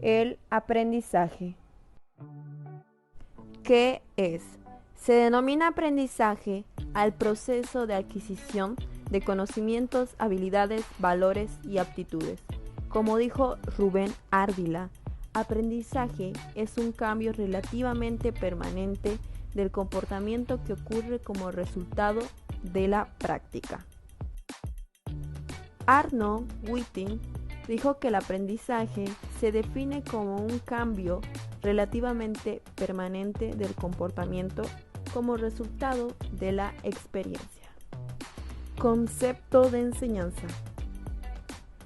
El aprendizaje. ¿Qué es? Se denomina aprendizaje al proceso de adquisición de conocimientos, habilidades, valores y aptitudes. Como dijo Rubén Ardila, aprendizaje es un cambio relativamente permanente del comportamiento que ocurre como resultado de la práctica. Arno Whiting dijo que el aprendizaje se define como un cambio relativamente permanente del comportamiento como resultado de la experiencia. Concepto de enseñanza.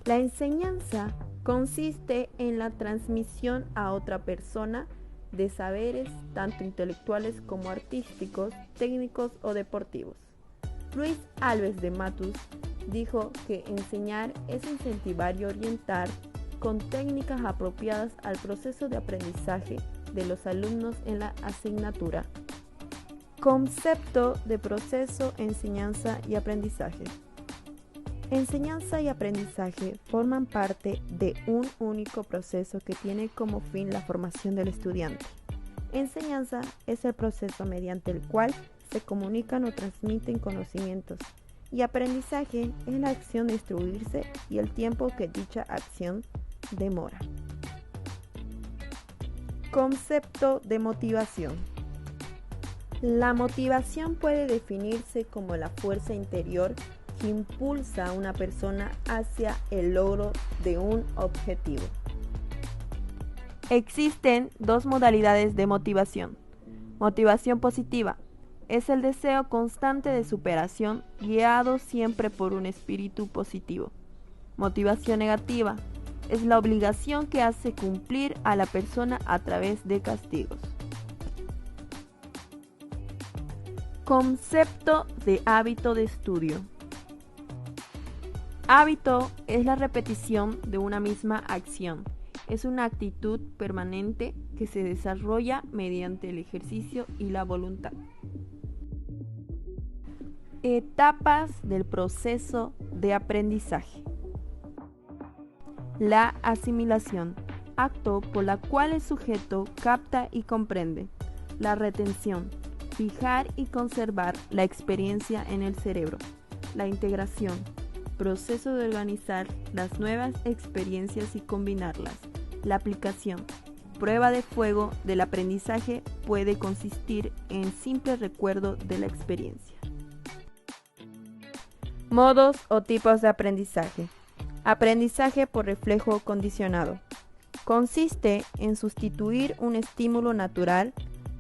La enseñanza consiste en la transmisión a otra persona de saberes tanto intelectuales como artísticos, técnicos o deportivos. Luis Alves de Matus dijo que enseñar es incentivar y orientar con técnicas apropiadas al proceso de aprendizaje de los alumnos en la asignatura. Concepto de proceso, enseñanza y aprendizaje. Enseñanza y aprendizaje forman parte de un único proceso que tiene como fin la formación del estudiante. Enseñanza es el proceso mediante el cual se comunican o transmiten conocimientos, y aprendizaje es la acción de instruirse y el tiempo que dicha acción demora. Concepto de motivación. La motivación puede definirse como la fuerza interior que impulsa a una persona hacia el logro de un objetivo. Existen dos modalidades de motivación. Motivación positiva es el deseo constante de superación guiado siempre por un espíritu positivo. Motivación negativa es la obligación que hace cumplir a la persona a través de castigos. Concepto de hábito de estudio. Hábito es la repetición de una misma acción. Es una actitud permanente que se desarrolla mediante el ejercicio y la voluntad. Etapas del proceso de aprendizaje. La asimilación, acto por la cual el sujeto capta y comprende. La retención, fijar y conservar la experiencia en el cerebro. La integración, proceso de organizar las nuevas experiencias y combinarlas. La aplicación, prueba de fuego del aprendizaje, puede consistir en simple recuerdo de la experiencia. Modos o tipos de aprendizaje. Aprendizaje por reflejo condicionado. Consiste en sustituir un estímulo natural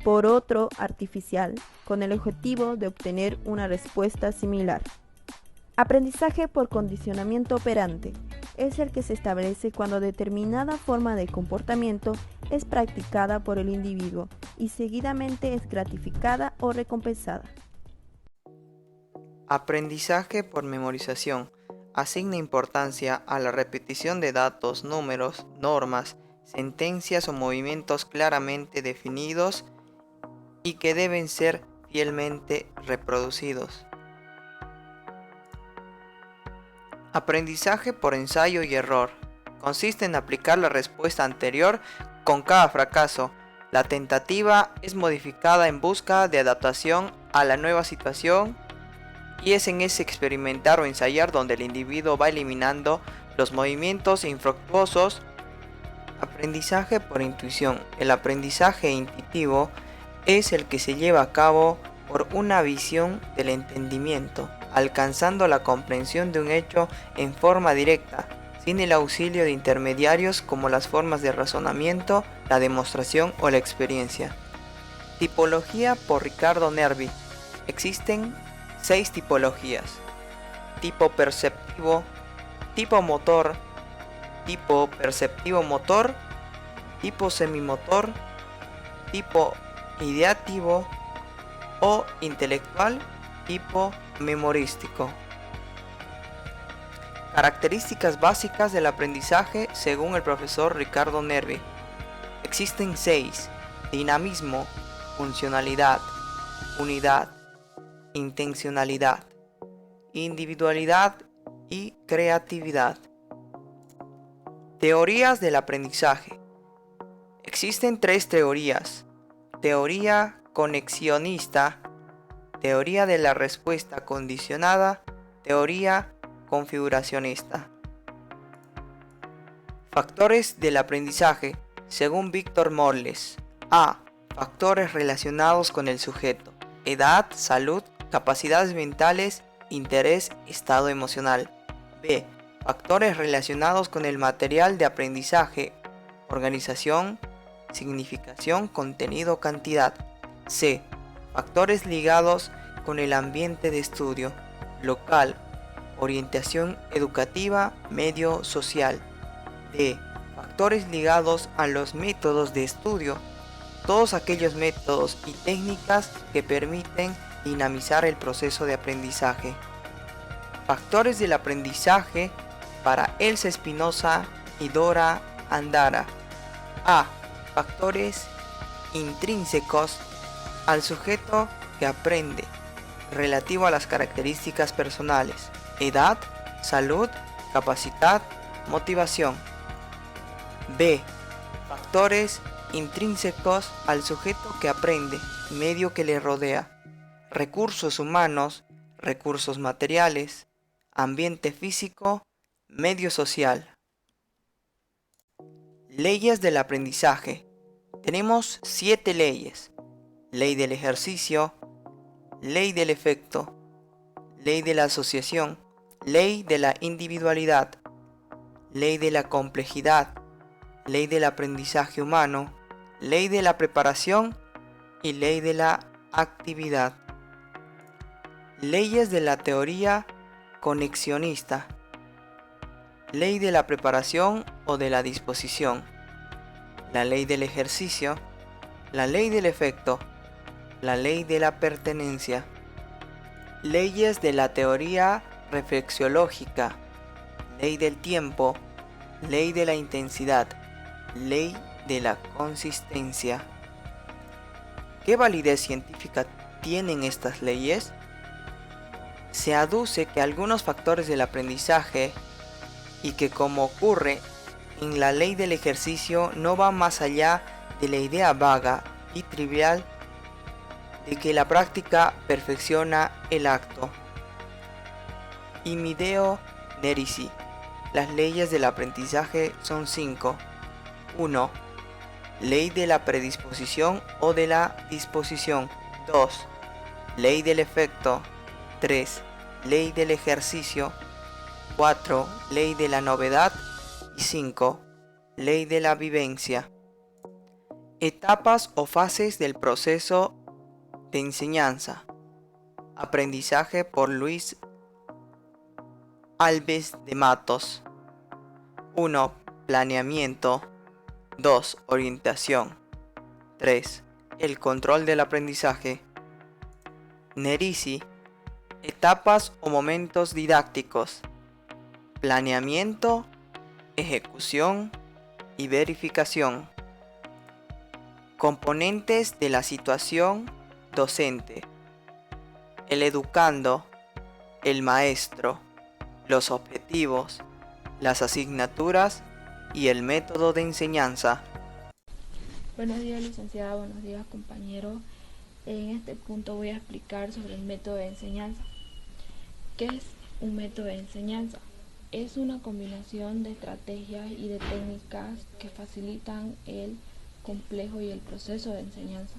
por otro artificial con el objetivo de obtener una respuesta similar. Aprendizaje por condicionamiento operante es el que se establece cuando determinada forma de comportamiento es practicada por el individuo y seguidamente es gratificada o recompensada. Aprendizaje por memorización. Asigna importancia a la repetición de datos, números, normas, sentencias o movimientos claramente definidos y que deben ser fielmente reproducidos. Aprendizaje por ensayo y error. Consiste en aplicar la respuesta anterior con cada fracaso. La tentativa es modificada en busca de adaptación a la nueva situación y es en ese experimentar o ensayar donde el individuo va eliminando los movimientos infructuosos. Aprendizaje por intuición. El aprendizaje intuitivo es el que se lleva a cabo por una visión del entendimiento, alcanzando la comprensión de un hecho en forma directa, sin el auxilio de intermediarios como las formas de razonamiento, la demostración o la experiencia. Tipología por Ricardo Nervi. Existen 6 tipologías. tipo perceptivo, tipo motor, tipo perceptivo motor, tipo semimotor, tipo ideativo o intelectual, tipo memorístico. Características básicas del aprendizaje según el profesor Ricardo Nervi. Existen 6: dinamismo, funcionalidad, unidad, intencionalidad, individualidad y creatividad. Teorías del aprendizaje. Existen 3 teorías: teoría conexionista, teoría de la respuesta condicionada, teoría configuracionista. Factores del aprendizaje según Víctor Morles. A. Factores relacionados con el sujeto: edad, salud, capacidades mentales, interés, estado emocional. B. Factores relacionados con el material de aprendizaje: organización, significación, contenido, cantidad. C. Factores ligados con el ambiente de estudio: local, orientación educativa, medio social. D. Factores ligados a los métodos de estudio: todos aquellos métodos y técnicas que permiten dinamizar el proceso de aprendizaje. Factores del aprendizaje para Elsa Espinosa y Dora Andara. A. Factores intrínsecos al sujeto que aprende, relativo a las características personales: edad, salud, capacidad, motivación. B. Factores intrínsecos al sujeto que aprende, medio que le rodea: recursos humanos, recursos materiales, ambiente físico, medio social. Leyes del aprendizaje. Tenemos 7 leyes: ley del ejercicio, ley del efecto, ley de la asociación, ley de la individualidad, ley de la complejidad, ley del aprendizaje humano, ley de la preparación y ley de la actividad. Leyes de la teoría conexionista: ley de la preparación o de la disposición, la ley del ejercicio, la ley del efecto, la ley de la pertenencia. Leyes de la teoría reflexiológica: ley del tiempo, ley de la intensidad, ley de la consistencia. ¿Qué validez científica tienen estas leyes? Se aduce que algunos factores del aprendizaje, y que, como ocurre en la ley del ejercicio, no van más allá de la idea vaga y trivial de que la práctica perfecciona el acto. Amedeo Nerisi. Las leyes del aprendizaje son 5. 1. Ley de la predisposición o de la disposición. 2. Ley del efecto. 3. Ley del ejercicio. 4. Ley de la novedad. Y 5. Ley de la vivencia. Etapas o fases del proceso de enseñanza. Aprendizaje por Luis Alves de Matos. 1. Planeamiento. 2. Orientación. 3. El control del aprendizaje. Nerisi. Etapas o momentos didácticos: planeamiento, ejecución y verificación. Componentes de la situación docente: el educando, el maestro, los objetivos, las asignaturas y el método de enseñanza. Buenos días, licenciada, buenos días, compañeros. En este punto voy a explicar sobre el método de enseñanza. ¿Qué es un método de enseñanza? Es una combinación de estrategias y de técnicas que facilitan el complejo y el proceso de enseñanza.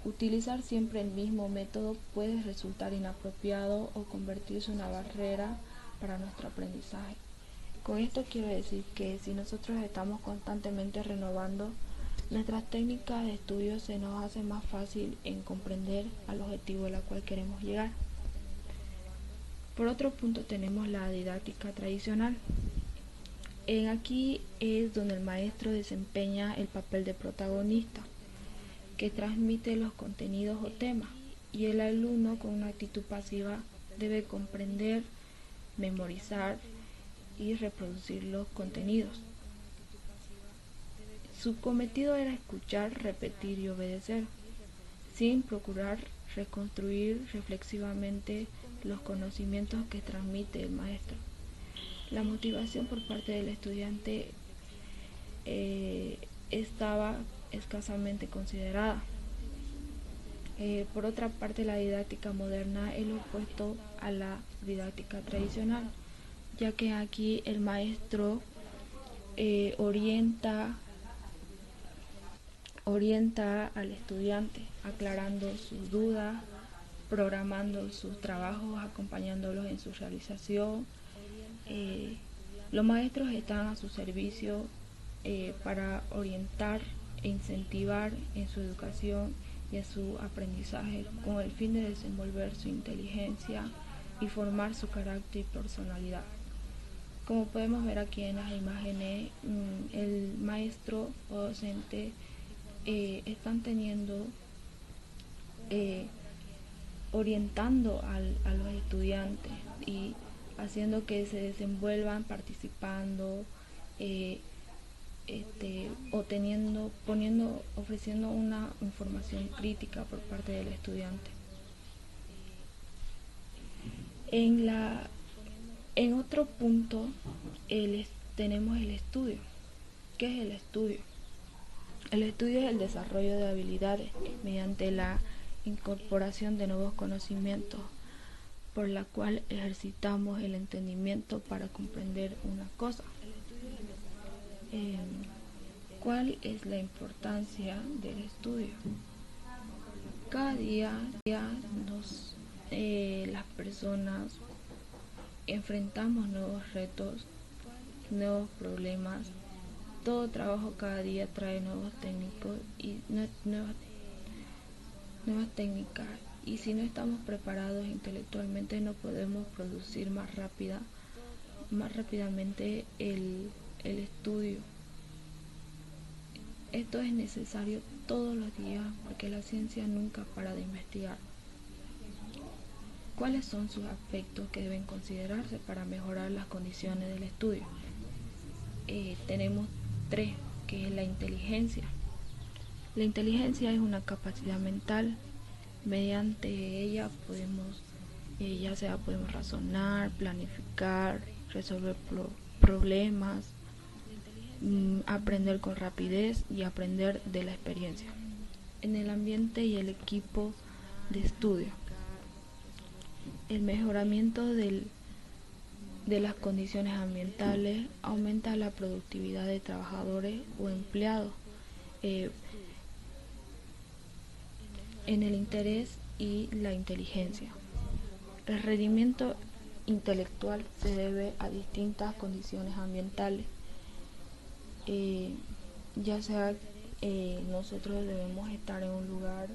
Utilizar siempre el mismo método puede resultar inapropiado o convertirse en una barrera para nuestro aprendizaje. Con esto quiero decir que si nosotros estamos constantemente renovando nuestras técnicas de estudio, se nos hace más fácil en comprender al objetivo al cual queremos llegar. Por otro punto tenemos la didáctica tradicional. Aquí es donde el maestro desempeña el papel de protagonista, que transmite los contenidos o temas, y el alumno con una actitud pasiva debe comprender, memorizar y reproducir los contenidos. Su cometido era escuchar, repetir y obedecer, sin procurar reconstruir reflexivamente los conocimientos que transmite el maestro. La motivación por parte del estudiante estaba escasamente considerada. Por otra parte, la didáctica moderna es lo opuesto a la didáctica tradicional, ya que aquí el maestro orienta al estudiante, aclarando sus dudas, programando sus trabajos, acompañándolos en su realización. Los maestros están a su servicio para orientar e incentivar en su educación y en su aprendizaje con el fin de desenvolver su inteligencia y formar su carácter y personalidad. Como podemos ver aquí en las imágenes, el maestro o docente están teniendo, orientando a los estudiantes y haciendo que se desenvuelvan participando, ofreciendo una información crítica por parte del estudiante. En otro punto tenemos el estudio. ¿Qué es el estudio? El estudio es el desarrollo de habilidades mediante la incorporación de nuevos conocimientos, por la cual ejercitamos el entendimiento para comprender una cosa. ¿Cuál es la importancia del estudio? Cada día las personas enfrentamos nuevos retos, nuevos problemas. Todo trabajo cada día trae nuevos técnicos y nuevas técnicas, y si no estamos preparados intelectualmente no podemos producir más rápidamente el estudio. Esto es necesario todos los días porque la ciencia nunca para de investigar. ¿Cuáles son sus aspectos que deben considerarse para mejorar las condiciones del estudio? Tenemos 3, que es la inteligencia. La inteligencia es una capacidad mental. Mediante ella podemos razonar, planificar, resolver problemas, aprender con rapidez y aprender de la experiencia. En el ambiente y el equipo de estudio, el mejoramiento de las condiciones ambientales aumenta la productividad de trabajadores o empleados en el interés y la inteligencia. El rendimiento intelectual se debe a distintas condiciones ambientales, ya sea nosotros debemos estar en un lugar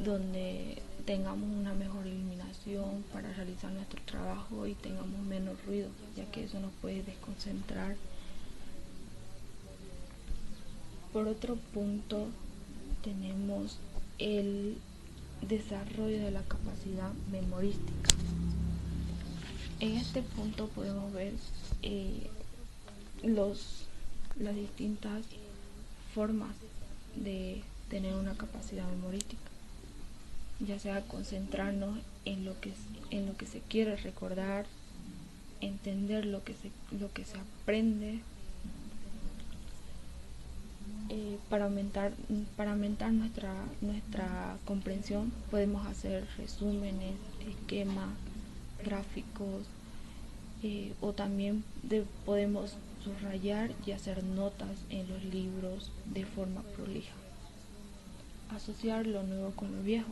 donde tengamos una mejor iluminación para realizar nuestro trabajo y tengamos menos ruido, ya que eso nos puede desconcentrar. Por otro punto, tenemos el desarrollo de la capacidad memorística. En este punto podemos ver las distintas formas de tener una capacidad memorística, ya sea concentrarnos en lo que se quiere recordar, entender lo que se aprende. Para aumentar nuestra comprensión podemos hacer resúmenes, esquemas, gráficos, o también podemos subrayar y hacer notas en los libros de forma prolija. Asociar lo nuevo con lo viejo.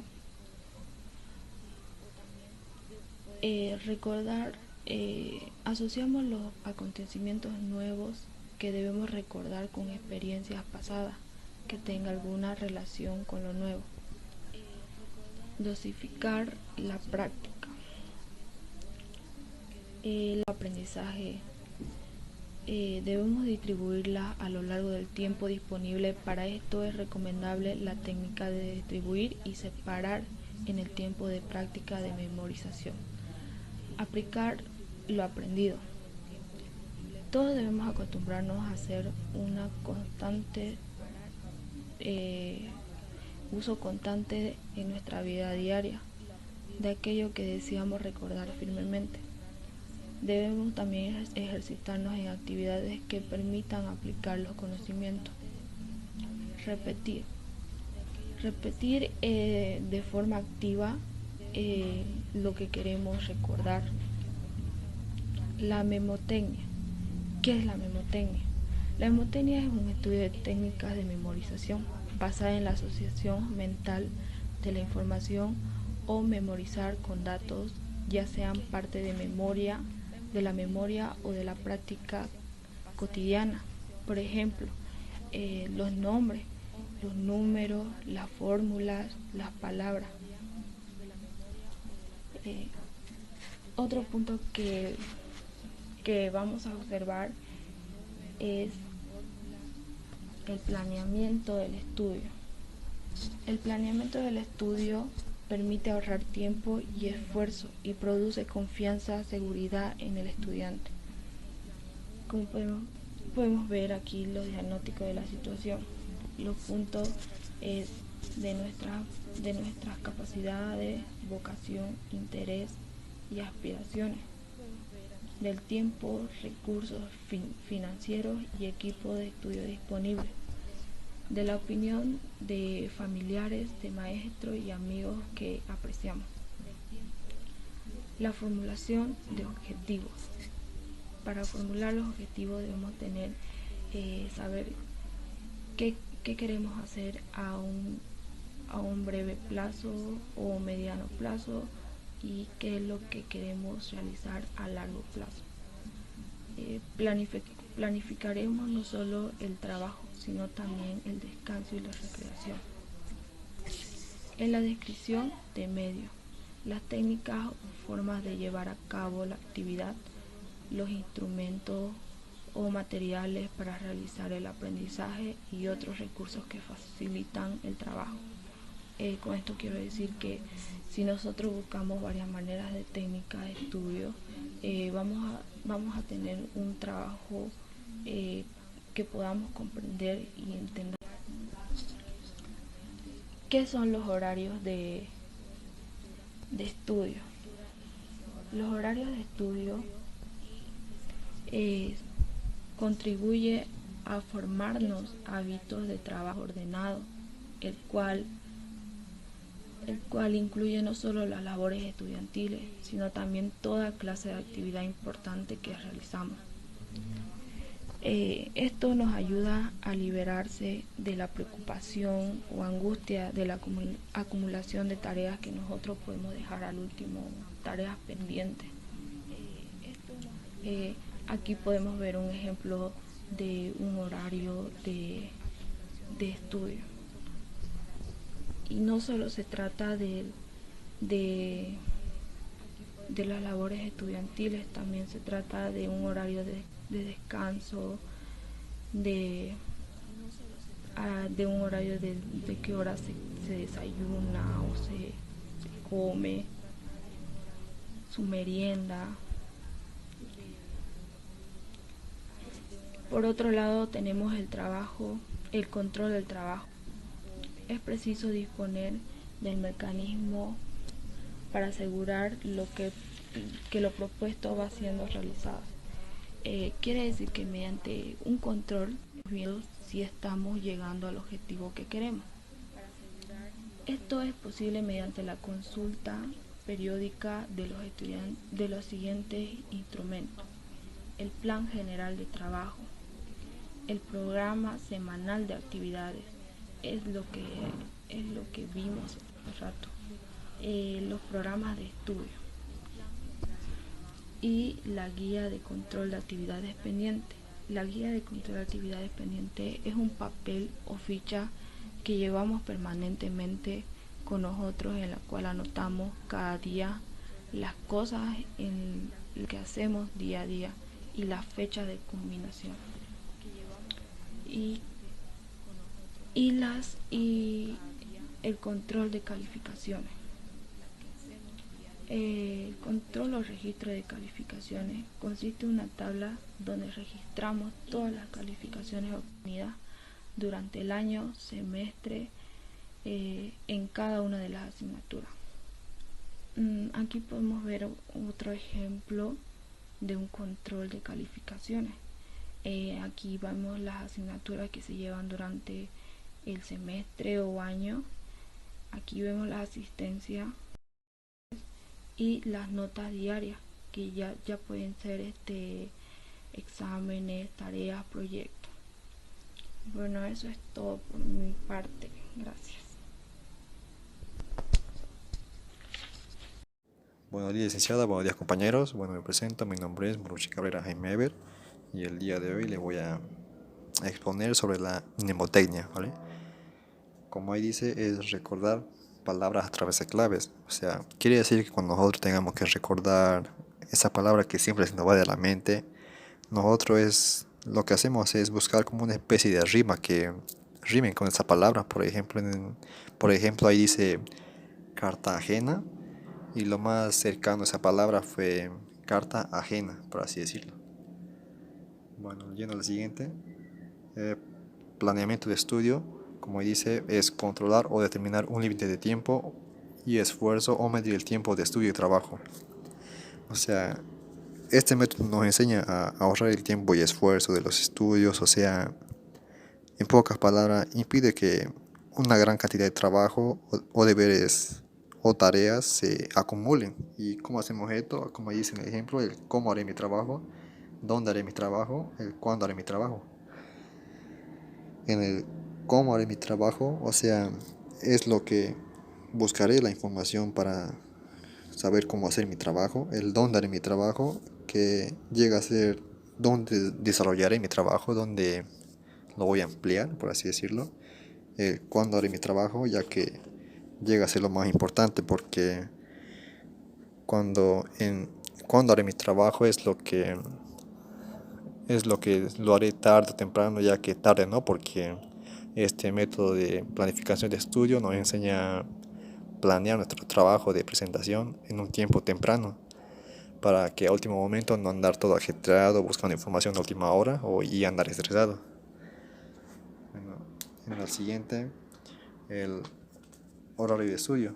Asociamos los acontecimientos nuevos que debemos recordar con experiencias pasadas que tenga alguna relación con lo nuevo. Dosificar la práctica. El aprendizaje debemos distribuirla a lo largo del tiempo disponible. Para esto es recomendable la técnica de distribuir y separar en el tiempo de práctica de memorización. Aplicar lo aprendido. Todos debemos acostumbrarnos a hacer una constante uso constante en nuestra vida diaria de aquello que deseamos recordar firmemente. Debemos también ejercitarnos en actividades que permitan aplicar los conocimientos. Repetir. Repetir de forma activa lo que queremos recordar. La memotecnia. ¿Qué es la memotecnia? La memotecnia es un estudio de técnicas de memorización basada en la asociación mental de la información o memorizar con datos, ya sean parte de la memoria o de la práctica cotidiana. Por ejemplo, los nombres, los números, las fórmulas, las palabras. Otro punto que vamos a observar es el planeamiento del estudio. El planeamiento del estudio permite ahorrar tiempo y esfuerzo y produce confianza, seguridad en el estudiante. Como podemos ver aquí los diagnósticos de la situación, los puntos es de nuestras capacidades, vocación, interés y aspiraciones, del tiempo, recursos financieros y equipo de estudio disponible, de la opinión de familiares, de maestros y amigos que apreciamos. La formulación de objetivos. Para formular los objetivos debemos saber qué queremos hacer a un breve plazo o mediano plazo y qué es lo que queremos realizar a largo plazo. Planificaremos no solo el trabajo, sino también el descanso y la recreación. En la descripción de medios, las técnicas o formas de llevar a cabo la actividad, los instrumentos o materiales para realizar el aprendizaje y otros recursos que facilitan el trabajo. Con esto quiero decir que si nosotros buscamos varias maneras de técnica de estudio, vamos a tener un trabajo que podamos comprender y entender. ¿Qué son los horarios de estudio? Los horarios de estudio contribuye a formarnos hábitos de trabajo ordenado, el cual incluye no solo las labores estudiantiles, sino también toda clase de actividad importante que realizamos. Esto nos ayuda a liberarse de la preocupación o angustia de la acumulación de tareas que nosotros podemos dejar al último, tareas pendientes. Aquí podemos ver un ejemplo de un horario de estudio. Y no solo se trata de las labores estudiantiles, también se trata de un horario de descanso, de un horario de qué hora se desayuna o se come, su merienda. Por otro lado tenemos el control del trabajo. Es preciso disponer del mecanismo para asegurar que lo propuesto va siendo realizado. Quiere decir que mediante un control, viendo si estamos llegando al objetivo que queremos. Esto es posible mediante la consulta periódica de los siguientes instrumentos: el plan general de trabajo, el programa semanal de actividades, es lo que vimos hace rato, los programas de estudio y la guía de control de actividades pendientes. La guía de control de actividades pendientes es un papel o ficha que llevamos permanentemente con nosotros, en la cual anotamos cada día las cosas lo que hacemos día a día y las fechas de culminación y, y el control de calificaciones. El control o registro de calificaciones consiste en una tabla donde registramos todas las calificaciones obtenidas durante el año, semestre, en cada una de las asignaturas. Aquí podemos ver otro ejemplo de un control de calificaciones. Aquí vemos las asignaturas que se llevan durante el semestre o año. Aquí vemos la asistencia y las notas diarias, que ya pueden ser exámenes, tareas, proyectos. Bueno, eso es todo por mi parte. Gracias. Buenos días, licenciada, buenos días, compañeros. Bueno, me presento, mi nombre es Maruchi Cabrera Jaime Ever y el día de hoy le voy a exponer sobre la mnemotecnia, ¿vale? Como ahí dice, es recordar palabras a través de claves. O sea, quiere decir que cuando nosotros tengamos que recordar esa palabra que siempre se nos va de la mente, nosotros lo que hacemos es buscar como una especie de rima que rimen con esa palabra. Por ejemplo, ahí dice Cartagena y lo más cercano a esa palabra fue carta ajena, por así decirlo. Bueno, yendo al siguiente, planeamiento de estudio, como dice, es controlar o determinar un límite de tiempo y esfuerzo o medir el tiempo de estudio y trabajo. O sea, este método nos enseña a ahorrar el tiempo y esfuerzo de los estudios, o sea, en pocas palabras, impide que una gran cantidad de trabajo o deberes o tareas se acumulen. ¿Y cómo hacemos esto? Como dice en el ejemplo, el cómo haré mi trabajo, dónde haré mi trabajo, el cuándo haré mi trabajo. En el cómo haré mi trabajo, o sea, es lo que buscaré la información para saber cómo hacer mi trabajo, el dónde haré mi trabajo, que llega a ser dónde desarrollaré mi trabajo, dónde lo voy a emplear, por así decirlo, el cuándo haré mi trabajo, ya que llega a ser lo más importante, porque cuando haré mi trabajo es lo que lo haré tarde o temprano, ya que tarde no, porque este método de planificación de estudio nos enseña a planear nuestro trabajo de presentación en un tiempo temprano, para que a último momento no andar todo ajetreado buscando información a última hora y andar estresado. Bueno, en el siguiente, el horario de estudio.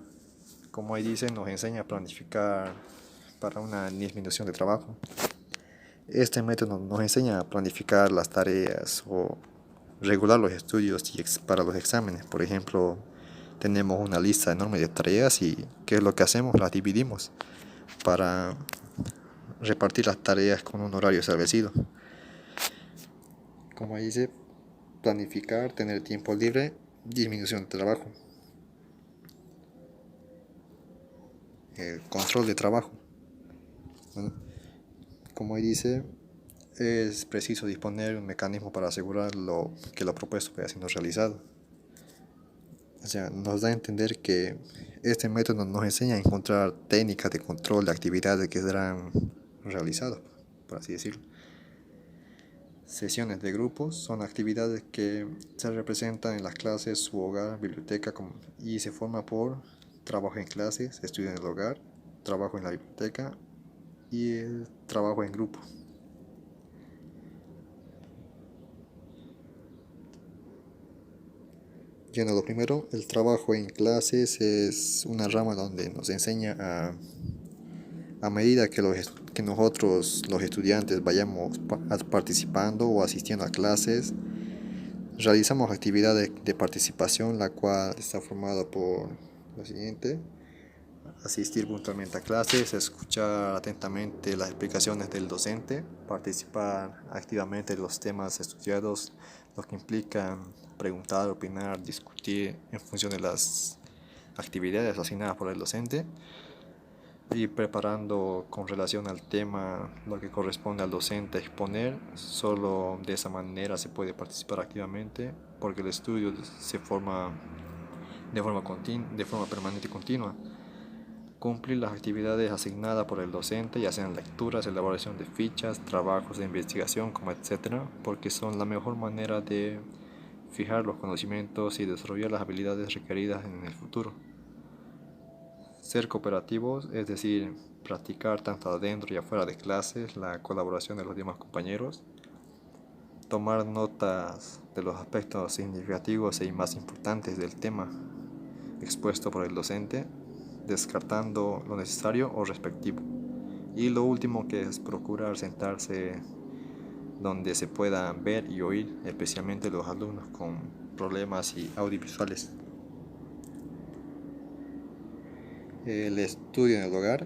Como ahí dice, nos enseña a planificar para una disminución de trabajo. Este método nos enseña a planificar las tareas o regular los estudios para los exámenes. Por ejemplo, tenemos una lista enorme de tareas y ¿qué es lo que hacemos? Las dividimos para repartir las tareas con un horario establecido. Como ahí dice, planificar, tener tiempo libre, disminución de trabajo. El control de trabajo. Bueno, como ahí dice, es preciso disponer de un mecanismo para asegurar que lo propuesto vaya siendo realizado. O sea, nos da a entender que este método nos enseña a encontrar técnicas de control de actividades que serán realizadas, por así decirlo. Sesiones de grupos son actividades que se representan en las clases, su hogar, biblioteca y se forma por trabajo en clases, estudio en el hogar, trabajo en la biblioteca y el trabajo en grupo. Yendo a lo primero, el trabajo en clases es una rama donde nos enseña a medida que nosotros, los estudiantes, vayamos participando o asistiendo a clases, realizamos actividades de participación, la cual está formada por lo siguiente: asistir puntualmente a clases, escuchar atentamente las explicaciones del docente, participar activamente en los temas estudiados, lo que implican preguntar, opinar, discutir en función de las actividades asignadas por el docente, y preparando con relación al tema lo que corresponde al docente exponer. Solo de esa manera se puede participar activamente, porque el estudio se forma de forma permanente y continua. Cumplir las actividades asignadas por el docente, ya sean lecturas, elaboración de fichas, trabajos de investigación, como etcétera, porque son la mejor manera de fijar los conocimientos y desarrollar las habilidades requeridas en el futuro. Ser cooperativos, es decir, practicar tanto adentro y afuera de clases la colaboración de los demás compañeros. Tomar notas de los aspectos significativos y más importantes del tema expuesto por el docente, descartando lo necesario o respectivo. Y lo último, que es procurar sentarse donde se pueda ver y oír, especialmente los alumnos con problemas y audiovisuales. El estudio en el hogar.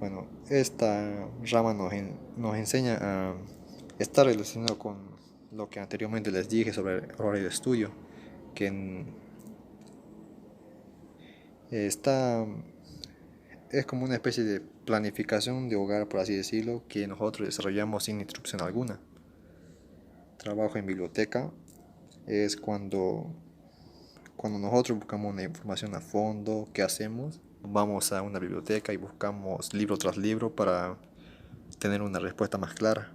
Bueno, esta rama nos enseña a estar relacionado con lo que anteriormente les dije sobre el horario de estudio, que es como una especie de planificación de hogar, por así decirlo, que nosotros desarrollamos sin interrupción alguna. Trabajo en biblioteca es cuando nosotros buscamos una información a fondo. ¿Qué hacemos? Vamos a una biblioteca y buscamos libro tras libro para tener una respuesta más clara.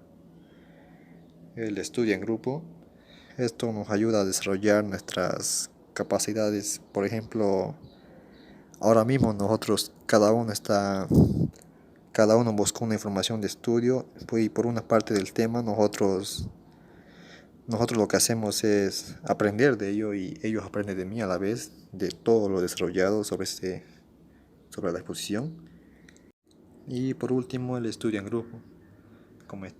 El estudio en grupo, esto nos ayuda a desarrollar nuestras capacidades. Por ejemplo, ahora mismo nosotros, cada uno busca una información de estudio, y por una parte del tema nosotros lo que hacemos es aprender de ello, y ellos aprenden de mí a la vez, de todo lo desarrollado sobre la exposición. Y por último, el estudio en grupo,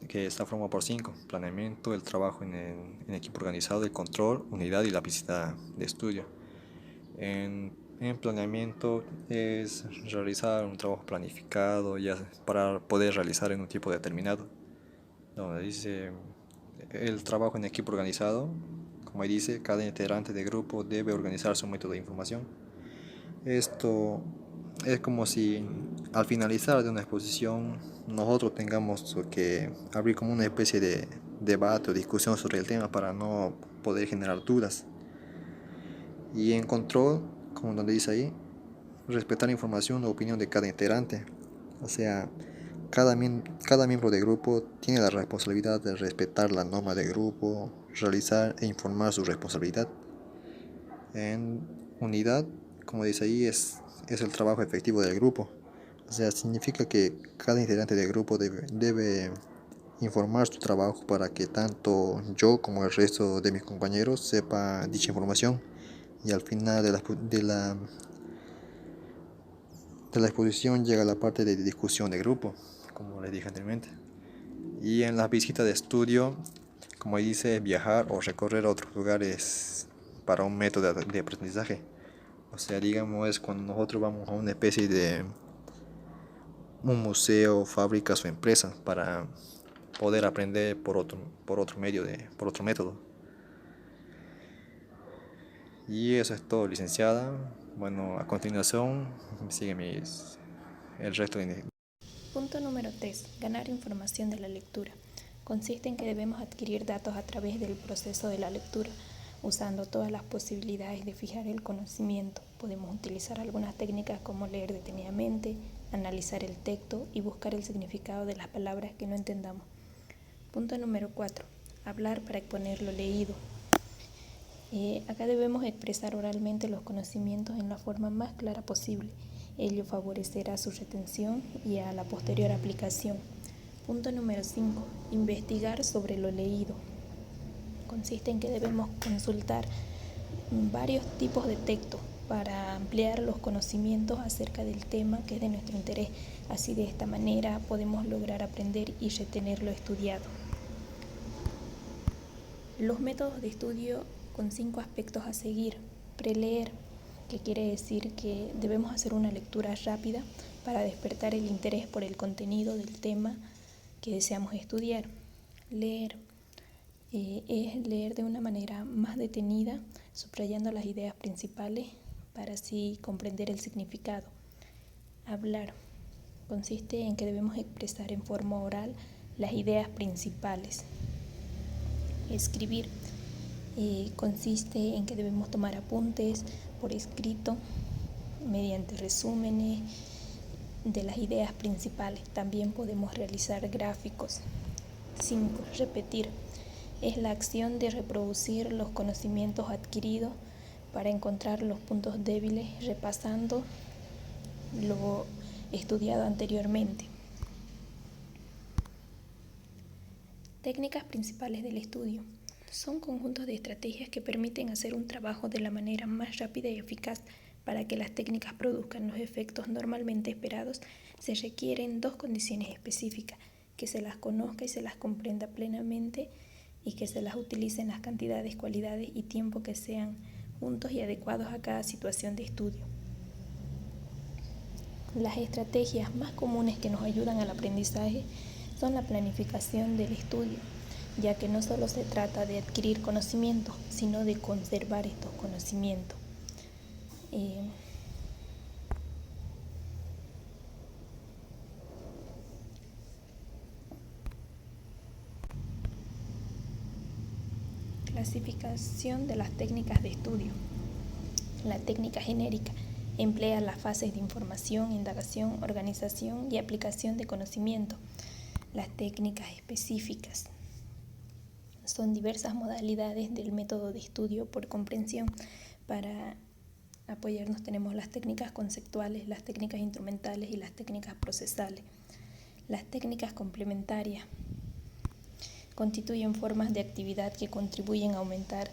que está formado por 5: planeamiento, el trabajo en equipo organizado, el control, unidad y la visita de estudio. En planeamiento es realizar un trabajo planificado ya para poder realizar en un tiempo determinado. Donde dice el trabajo en equipo organizado, como ahí dice, cada integrante del grupo debe organizar su método de información. Esto es como si al finalizar de una exposición nosotros tengamos que abrir como una especie de debate o discusión sobre el tema para no poder generar dudas. Y en control, como donde dice ahí, respetar la información o opinión de cada integrante. O sea, cada miembro del grupo tiene la responsabilidad de respetar la norma del grupo, realizar e informar su responsabilidad. En unidad, como dice ahí, es el trabajo efectivo del grupo. O sea, significa que cada integrante del grupo debe informar su trabajo para que tanto yo como el resto de mis compañeros sepa dicha información. Y al final de la exposición llega la parte de discusión de grupo, como les dije anteriormente. Y en las visitas de estudio, como dice, viajar o recorrer otros lugares para un método de aprendizaje. O sea, digamos, es cuando nosotros vamos a una especie de un museo, fábricas o empresas para poder aprender por otro método. Y eso es todo, licenciada. Bueno, a continuación sigue el resto de... Punto número 3. Ganar información de la lectura. Consiste en que debemos adquirir datos a través del proceso de la lectura, usando todas las posibilidades de fijar el conocimiento. Podemos utilizar algunas técnicas como leer detenidamente, analizar el texto y buscar el significado de las palabras que no entendamos. Punto número 4. Hablar para exponer lo leído. Acá debemos expresar oralmente los conocimientos en la forma más clara posible. Ello favorecerá su retención y a la posterior aplicación. Punto número 5. Investigar sobre lo leído. Consiste en que debemos consultar varios tipos de texto para ampliar los conocimientos acerca del tema que es de nuestro interés. Así, de esta manera podemos lograr aprender y retener lo estudiado. Los métodos de estudio con 5 aspectos a seguir. Preleer, que quiere decir que debemos hacer una lectura rápida para despertar el interés por el contenido del tema que deseamos estudiar. Leer es leer de una manera más detenida, subrayando las ideas principales para así comprender el significado. Hablar consiste en que debemos expresar en forma oral las ideas principales. Escribir consiste en que debemos tomar apuntes por escrito mediante resúmenes de las ideas principales. También podemos realizar gráficos. 5. Repetir. Es la acción de reproducir los conocimientos adquiridos para encontrar los puntos débiles repasando lo estudiado anteriormente. Técnicas principales del estudio. Son conjuntos de estrategias que permiten hacer un trabajo de la manera más rápida y eficaz. Para que las técnicas produzcan los efectos normalmente esperados, se requieren dos condiciones específicas: que se las conozca y se las comprenda plenamente, y que se las utilice en las cantidades, cualidades y tiempo que sean juntos y adecuados a cada situación de estudio. Las estrategias más comunes que nos ayudan al aprendizaje son la planificación del estudio, ya que no solo se trata de adquirir conocimientos, sino de conservar estos conocimientos. Clasificación de las técnicas de estudio. La técnica genérica emplea las fases de información, indagación, organización y aplicación de conocimiento. Las técnicas específicas son diversas modalidades del método de estudio por comprensión. Para apoyarnos tenemos las técnicas conceptuales, las técnicas instrumentales y las técnicas procesales. Las técnicas complementarias constituyen formas de actividad que contribuyen a aumentar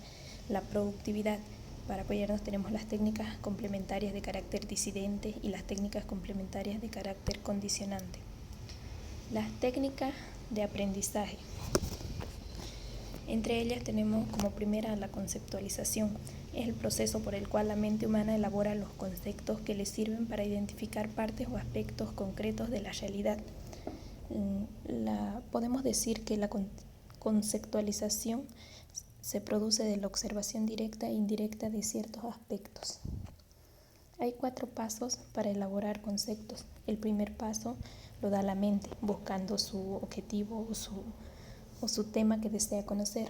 la productividad. Para apoyarnos tenemos las técnicas complementarias de carácter disidente y las técnicas complementarias de carácter condicionante. Las técnicas de aprendizaje. Entre ellas tenemos como primera la conceptualización. Es el proceso por el cual la mente humana elabora los conceptos que le sirven para identificar partes o aspectos concretos de la realidad. Podemos decir que la conceptualización se produce de la observación directa e indirecta de ciertos aspectos. Hay 4 pasos para elaborar conceptos. El primer paso lo da la mente, buscando su objetivo o su tema que desea conocer.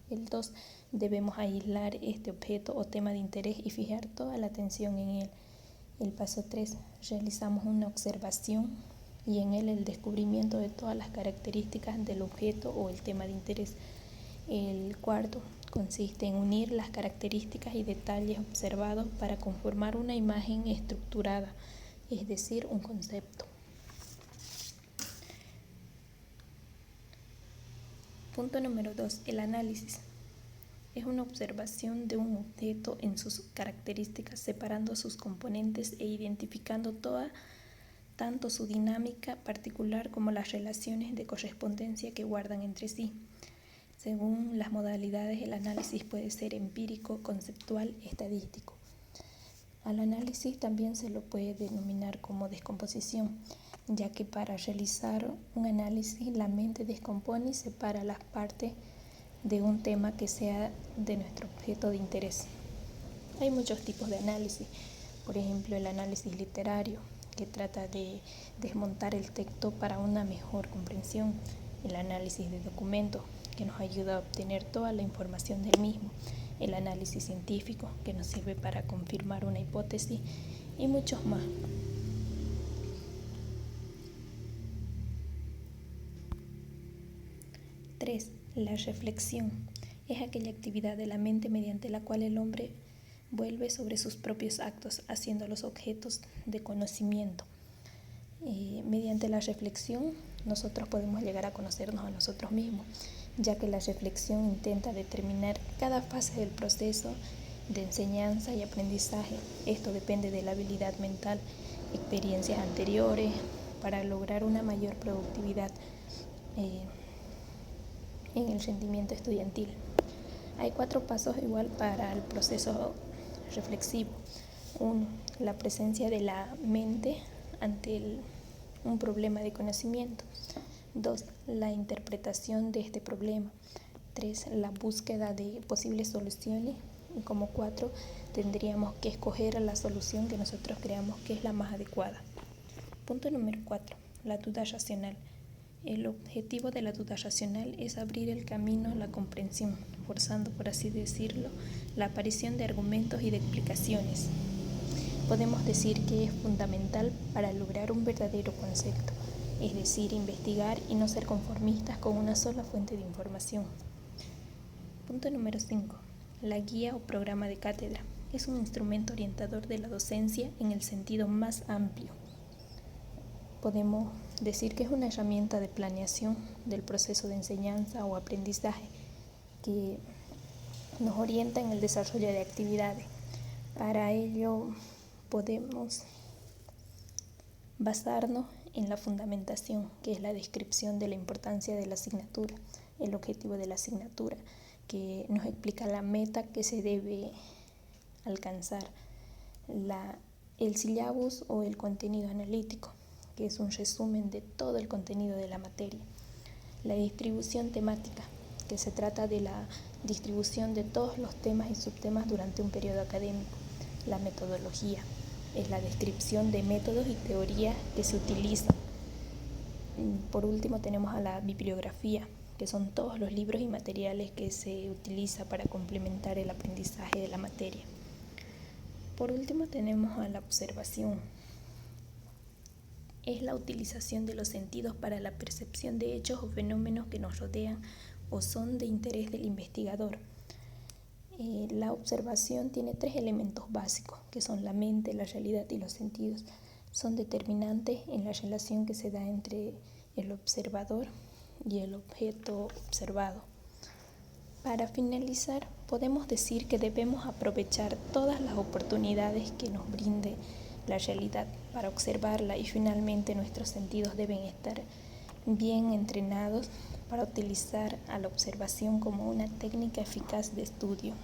El 2, debemos aislar este objeto o tema de interés y fijar toda la atención en él. El paso 3, realizamos una observación y en él el descubrimiento de todas las características del objeto o el tema de interés. El 4 consiste en unir las características y detalles observados para conformar una imagen estructurada, es decir, un concepto. Punto número 2. El análisis. Es una observación de un objeto en sus características, separando sus componentes e identificando tanto su dinámica particular como las relaciones de correspondencia que guardan entre sí. Según las modalidades, el análisis puede ser empírico, conceptual, estadístico. Al análisis también se lo puede denominar como descomposición, ya que para realizar un análisis la mente descompone y separa las partes de un tema que sea de nuestro objeto de interés. Hay muchos tipos de análisis, por ejemplo el análisis literario, que trata de desmontar el texto para una mejor comprensión, el análisis de documentos, que nos ayuda a obtener toda la información del mismo, el análisis científico, que nos sirve para confirmar una hipótesis, y muchos más. Tres, la reflexión. Es aquella actividad de la mente mediante la cual el hombre vuelve sobre sus propios actos, haciéndolos objetos de conocimiento. Mediante la reflexión, nosotros podemos llegar a conocernos a nosotros mismos, ya que la reflexión intenta determinar cada fase del proceso de enseñanza y aprendizaje. Esto depende de la habilidad mental, experiencias anteriores, para lograr una mayor productividad en el rendimiento estudiantil. Hay 4 pasos igual para el proceso reflexivo. 1. La presencia de la mente ante un problema de conocimiento. 2. La interpretación de este problema. 3. La búsqueda de posibles soluciones. Y como 4, tendríamos que escoger la solución que nosotros creamos que es la más adecuada. Punto número 4. La duda racional. El objetivo de la duda racional es abrir el camino a la comprensión, forzando, por así decirlo, la aparición de argumentos y de explicaciones. podemos decir que es fundamental para lograr un verdadero concepto, es decir, investigar y no ser conformistas con una sola fuente de información. Punto número 5. La guía o programa de cátedra es un instrumento orientador de la docencia en el sentido más amplio. Podemos decir que es una herramienta de planeación del proceso de enseñanza o aprendizaje que nos orienta en el desarrollo de actividades. Para ello podemos basarnos en la fundamentación, que es la descripción de la importancia de la asignatura, el objetivo de la asignatura, que nos explica la meta que se debe alcanzar, el sílabus o el contenido analítico, que es un resumen de todo el contenido de la materia, la distribución temática, que se trata de la distribución de todos los temas y subtemas durante un periodo académico, la metodología, es la descripción de métodos y teorías que se utilizan. Por último tenemos a la bibliografía, que son todos los libros y materiales que se utiliza para complementar el aprendizaje de la materia. Por último tenemos a la observación. Es la utilización de los sentidos para la percepción de hechos o fenómenos que nos rodean o son de interés del investigador. La observación tiene 3 elementos básicos, que son la mente, la realidad y los sentidos. Son determinantes en la relación que se da entre el observador y el objeto observado. Para finalizar, podemos decir que debemos aprovechar todas las oportunidades que nos brinde la realidad para observarla y finalmente nuestros sentidos deben estar bien entrenados para utilizar a la observación como una técnica eficaz de estudio.